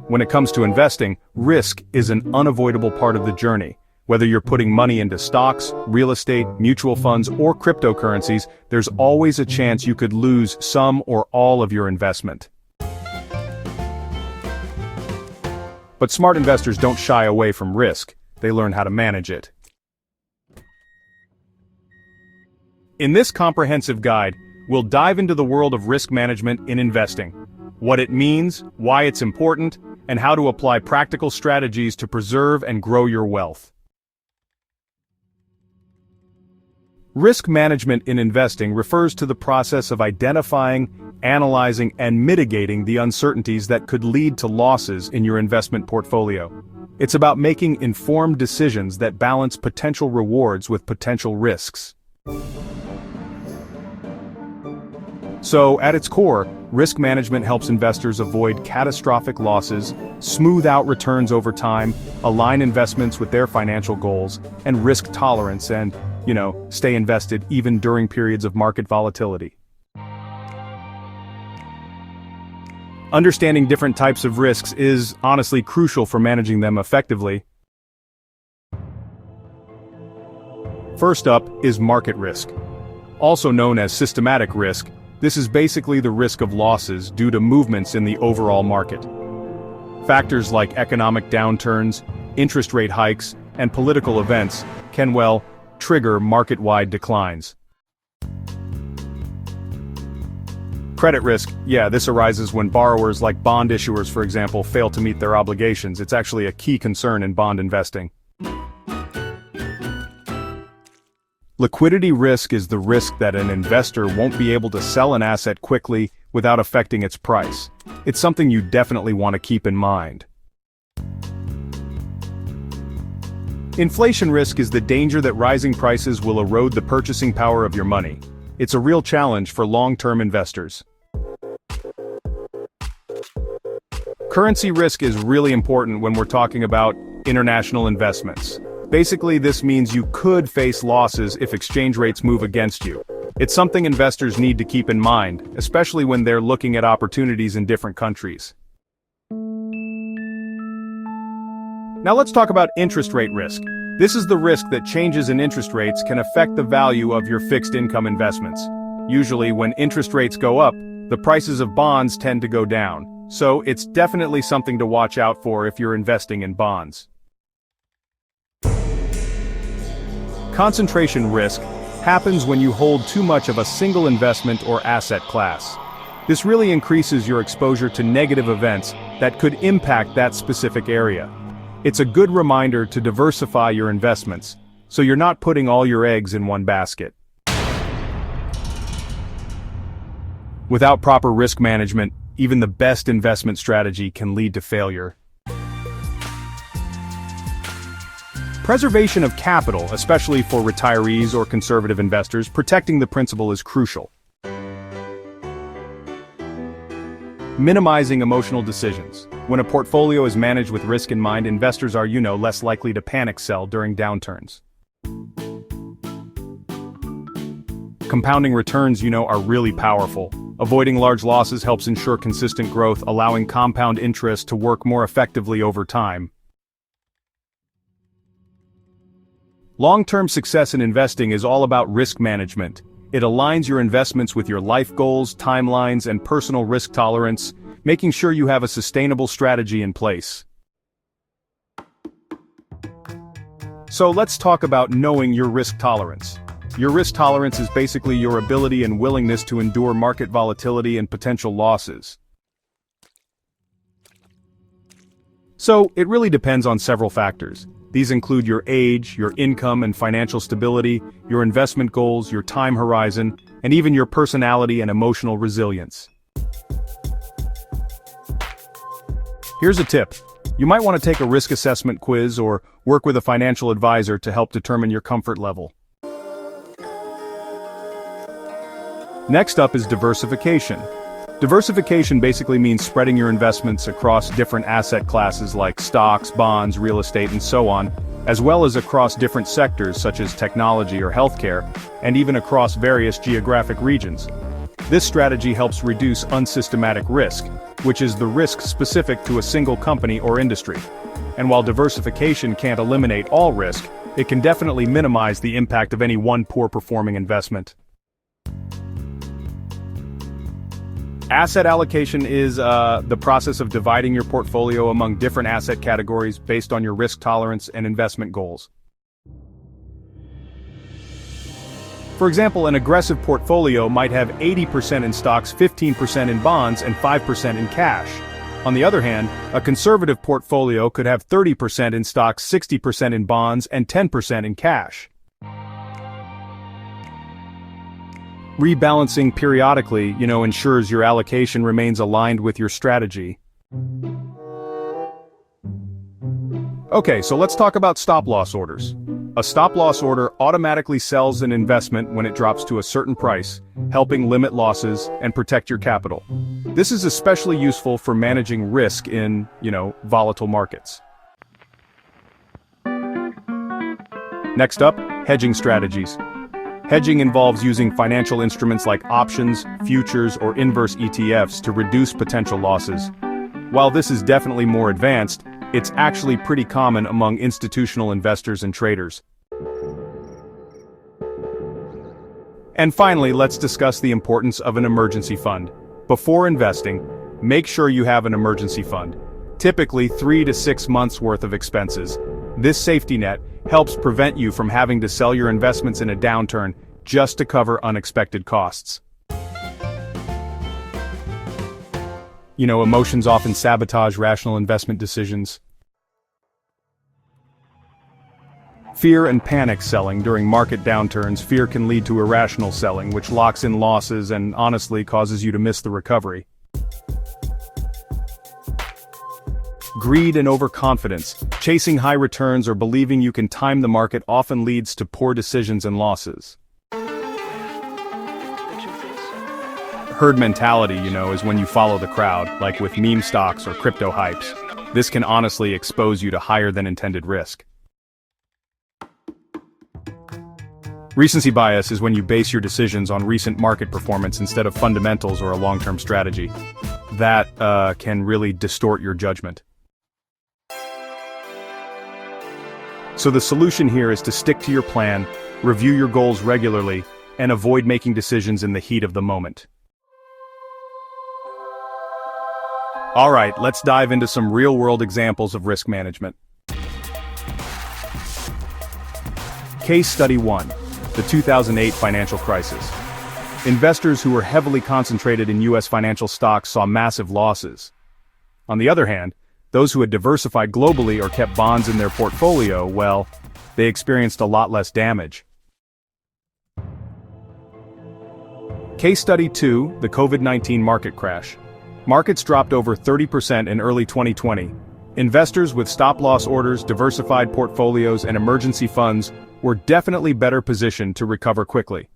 When it comes to investing, risk is an unavoidable part of the journey. Whether you're putting money into stocks, real estate, mutual funds, or cryptocurrencies, there's always a chance you could lose some or all of your investment. But smart investors don't shy away from risk. They learn how to manage it. In this comprehensive guide, we'll dive into the world of risk management in investing, what it means, why it's important, and how to apply practical strategies to preserve and grow your wealth. Risk management in investing refers to the process of identifying, analyzing, and mitigating the uncertainties that could lead to losses in your investment portfolio. It's about making informed decisions that balance potential rewards with potential risks. So, at its core, risk management helps investors avoid catastrophic losses, smooth out returns over time, align investments with their financial goals, and risk tolerance and, stay invested even during periods of market volatility. Understanding different types of risks is honestly crucial for managing them effectively. First up is market risk. Also known as systematic risk, this is basically the risk of losses due to movements in the overall market. Factors like economic downturns, interest rate hikes, and political events can, trigger market-wide declines. Credit risk, this arises when borrowers like bond issuers, for example, fail to meet their obligations. It's actually a key concern in bond investing. Liquidity risk is the risk that an investor won't be able to sell an asset quickly without affecting its price. It's something you definitely want to keep in mind. Inflation risk is the danger that rising prices will erode the purchasing power of your money. It's a real challenge for long-term investors. Currency risk is really important when we're talking about international investments. Basically, this means you could face losses if exchange rates move against you. It's something investors need to keep in mind, especially when they're looking at opportunities in different countries. Now let's talk about interest rate risk. This is the risk that changes in interest rates can affect the value of your fixed income investments. Usually, when interest rates go up, the prices of bonds tend to go down. So it's definitely something to watch out for if you're investing in bonds. Concentration risk happens when you hold too much of a single investment or asset class. This really increases your exposure to negative events that could impact that specific area. It's a good reminder to diversify your investments, so you're not putting all your eggs in one basket. Without proper risk management, even the best investment strategy can lead to failure. Preservation of capital, especially for retirees or conservative investors, protecting the principal is crucial. Minimizing emotional decisions. When a portfolio is managed with risk in mind, investors are, less likely to panic sell during downturns. Compounding returns, are really powerful. Avoiding large losses helps ensure consistent growth, allowing compound interest to work more effectively over time. Long-term success in investing is all about risk management. It aligns your investments with your life goals, timelines, and personal risk tolerance, making sure you have a sustainable strategy in place. So let's talk about knowing your risk tolerance. Your risk tolerance is basically your ability and willingness to endure market volatility and potential losses. So it really depends on several factors. These include your age, your income and financial stability, your investment goals, your time horizon, and even your personality and emotional resilience. Here's a tip. You might want to take a risk assessment quiz or work with a financial advisor to help determine your comfort level. Next up is diversification. Diversification basically means spreading your investments across different asset classes like stocks, bonds, real estate, and so on, as well as across different sectors such as technology or healthcare, and even across various geographic regions. This strategy helps reduce unsystematic risk, which is the risk specific to a single company or industry. And while diversification can't eliminate all risk, it can definitely minimize the impact of any one poor-performing investment. Asset allocation is the process of dividing your portfolio among different asset categories based on your risk tolerance and investment goals. For example, an aggressive portfolio might have 80% in stocks, 15% in bonds, and 5% in cash. On the other hand, a conservative portfolio could have 30% in stocks, 60% in bonds, and 10% in cash. Rebalancing periodically, ensures your allocation remains aligned with your strategy. Okay, so let's talk about stop-loss orders. A stop-loss order automatically sells an investment when it drops to a certain price, helping limit losses and protect your capital. This is especially useful for managing risk in, volatile markets. Next up, hedging strategies. Hedging involves using financial instruments like options, futures, or inverse ETFs to reduce potential losses. While this is definitely more advanced, it's actually pretty common among institutional investors and traders. And finally, let's discuss the importance of an emergency fund. Before investing, make sure you have an emergency fund. Typically 3 to 6 months worth of expenses. This safety net helps prevent you from having to sell your investments in a downturn just to cover unexpected costs. Emotions often sabotage rational investment decisions. Fear and panic selling during market downturns. Fear can lead to irrational selling, which locks in losses and honestly causes you to miss the recovery. Greed and overconfidence. Chasing high returns or believing you can time the market often leads to poor decisions and losses. Herd mentality, is when you follow the crowd, like with meme stocks or crypto hypes. This can honestly expose you to higher than intended risk. Recency bias is when you base your decisions on recent market performance instead of fundamentals or a long-term strategy. That can really distort your judgment. So the solution here is to stick to your plan, review your goals regularly, and avoid making decisions in the heat of the moment. Alright, let's dive into some real-world examples of risk management. Case Study 1. The 2008 financial crisis. Investors who were heavily concentrated in U.S. financial stocks saw massive losses. On the other hand, those who had diversified globally or kept bonds in their portfolio, they experienced a lot less damage. Case Study 2, the COVID-19 market crash. Markets dropped over 30% in early 2020. Investors with stop-loss orders, diversified portfolios, and emergency funds were definitely better positioned to recover quickly.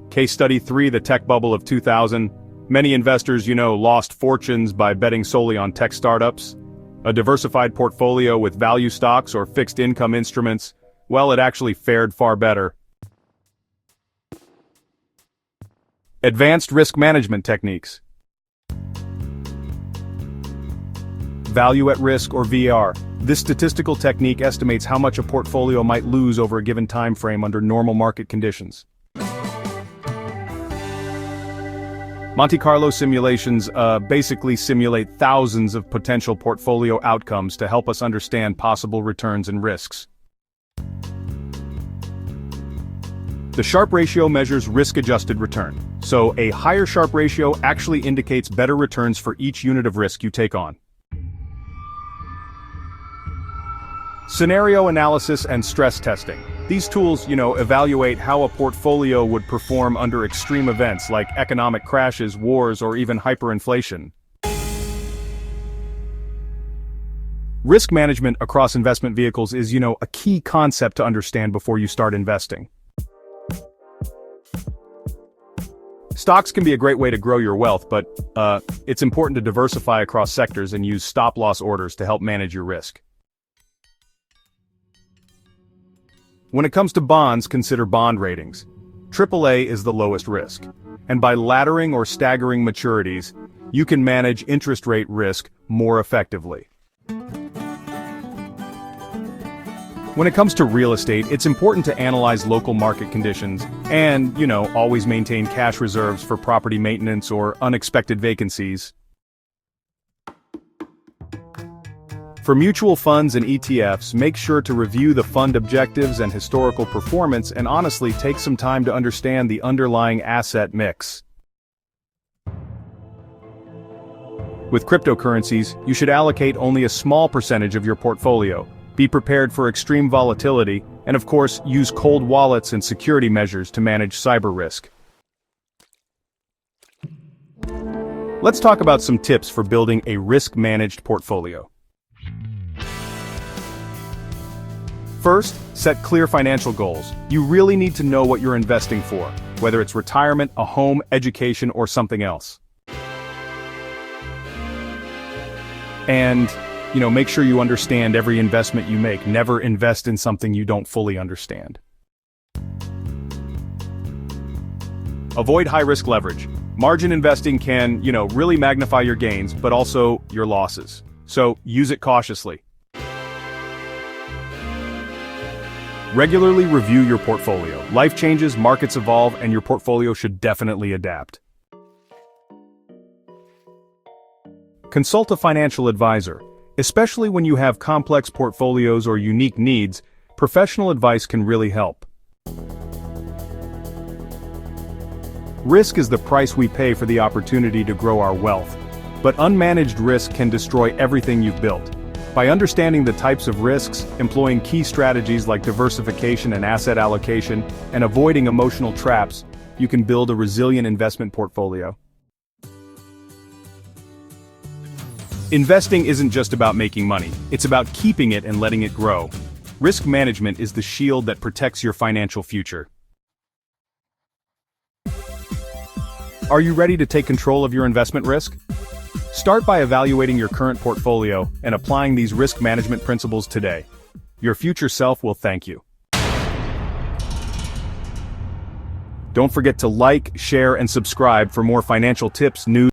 Case Study 3, the tech bubble of 2000. Many investors, lost fortunes by betting solely on tech startups. A diversified portfolio with value stocks or fixed income instruments, it actually fared far better. Advanced risk management techniques. Value at risk, or VR. This statistical technique estimates how much a portfolio might lose over a given time frame under normal market conditions. Monte Carlo simulations basically simulate thousands of potential portfolio outcomes to help us understand possible returns and risks. The Sharpe ratio measures risk-adjusted return. So a higher Sharpe ratio actually indicates better returns for each unit of risk you take on. Scenario analysis and stress testing. These tools, evaluate how a portfolio would perform under extreme events like economic crashes, wars, or even hyperinflation. Risk management across investment vehicles is, a key concept to understand before you start investing. Stocks can be a great way to grow your wealth, but it's important to diversify across sectors and use stop-loss orders to help manage your risk. When it comes to bonds, consider bond ratings. AAA is the lowest risk. And by laddering or staggering maturities, you can manage interest rate risk more effectively. When it comes to real estate, it's important to analyze local market conditions and, always maintain cash reserves for property maintenance or unexpected vacancies. For mutual funds and ETFs, make sure to review the fund objectives and historical performance and honestly take some time to understand the underlying asset mix. With cryptocurrencies, you should allocate only a small percentage of your portfolio. Be prepared for extreme volatility, and of course, use cold wallets and security measures to manage cyber risk. Let's talk about some tips for building a risk-managed portfolio. First, set clear financial goals. You really need to know what you're investing for, whether it's retirement, a home, education, or something else. And make sure you understand every investment you make. Never invest in something you don't fully understand. Avoid high-risk leverage. Margin investing can, really magnify your gains, but also your losses. So, use it cautiously. Regularly review your portfolio. Life changes, markets evolve, and your portfolio should definitely adapt. Consult a financial advisor. Especially when you have complex portfolios or unique needs, professional advice can really help. Risk is the price we pay for the opportunity to grow our wealth. But unmanaged risk can destroy everything you've built. By understanding the types of risks, employing key strategies like diversification and asset allocation, and avoiding emotional traps, you can build a resilient investment portfolio. Investing isn't just about making money, it's about keeping it and letting it grow. Risk management is the shield that protects your financial future. Are you ready to take control of your investment risk? Start by evaluating your current portfolio and applying these risk management principles today. Your future self will thank you. Don't forget to like, share, and subscribe for more financial tips, news,